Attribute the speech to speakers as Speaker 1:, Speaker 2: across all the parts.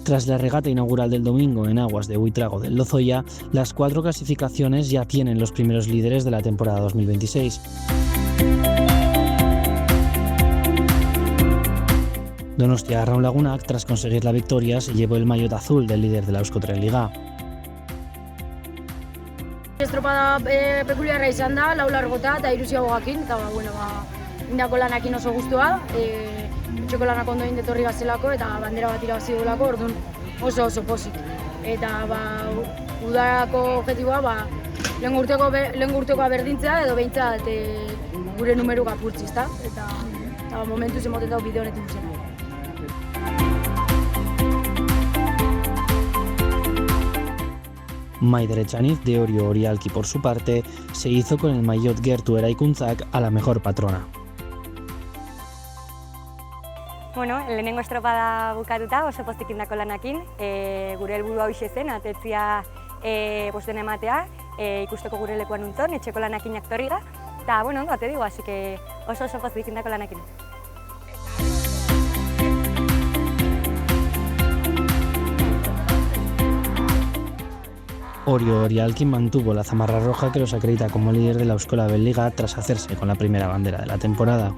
Speaker 1: Tras la regata inaugural del domingo en aguas de Buitrago del Lozoya, las 4 clasificaciones ya tienen los primeros líderes de la temporada 2026. Donostia Arraun Lagunak, tras conseguir la victoria, se llevó el maillot azul del líder de la Euskotren Liga.
Speaker 2: Estropada pekuliarra izan da, 4 largota eta ilusioagoakin, eta indako lanakin oso guztua, etxeko lanak ondo etorri gazelako eta bandera bat irabazi dugulako, orduan oso pozik. Eta udarako objetiboa lehen urtekoa berdintzea edo behintzat gure numeru gapurtzi, ezta? Eta momentuz emoten dago bide honetik guztiak.
Speaker 1: Maider Echaniz de Orio Orialki, por su parte, se hizo con el maillot Gertu Eraikuntzak a la mejor patrona.
Speaker 3: Lehenengo estropada bukatuta, oso pozik indako lanakin, gure helburua hoxe zen, atetzia dena ematea, ikusteko gure lekuan unton, etxeko lanakinak torriga, eta ondo ate digo, así que oso pozik indako lanakin.
Speaker 1: Orio Orialki mantuvo la zamarra roja que los acredita como líder de la Euskotren Liga tras hacerse con la primera bandera de la temporada.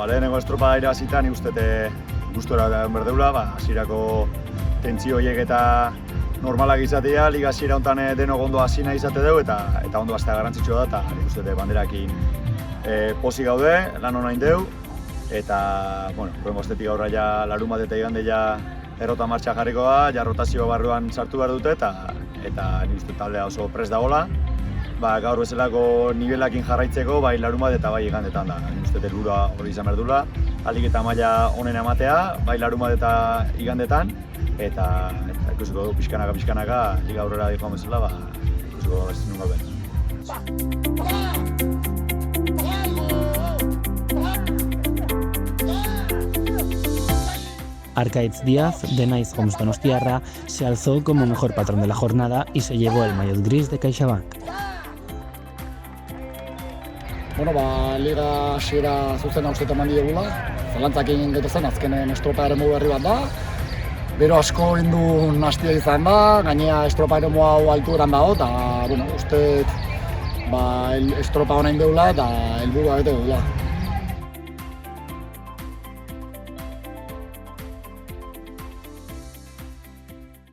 Speaker 4: Lehenengo estropada irabazita, nik uste gustora berdeula, hasierako tentsio horiek eta normalak izatea, liga hasiera honetan denok ondo hasi nahi izate dugu eta ondo hastea garrantzitsua da, eta nik uste banderakin pozik gaude, lan hona indeu, eta, horrengo estetik aurra ja larunbat eta igande ja errota martxa jarriko da, ja rotazio barruan sartu behar dute eta nik uste taldea oso prest dagoela. Gaur bezalako nivelakin jarraitzeko, bai larunbat eta bai igandetan da. Nik uste helburua hori izan behar duela, ahalik eta maila onena ematea, bai larunbat eta igandetan, eta ikusiko dugu pixkanaka, liga aurrera joan bezala, ikusiko ez nun gauden.
Speaker 1: Arkaitz Díaz, de Nice Homes Donostiarra, se alzó como mejor patrón de la jornada y se llevó el maillot gris de CaixaBank.
Speaker 5: Liga hasiera zuzena uste eman diegula, zalantzakin gaitezen azkenen estropa eremu berri bat da. Bero asko indun hastia izan da, gainea estropa eremu hau alturan dago, eta uste estropa honain deula eta helburua bete dugula.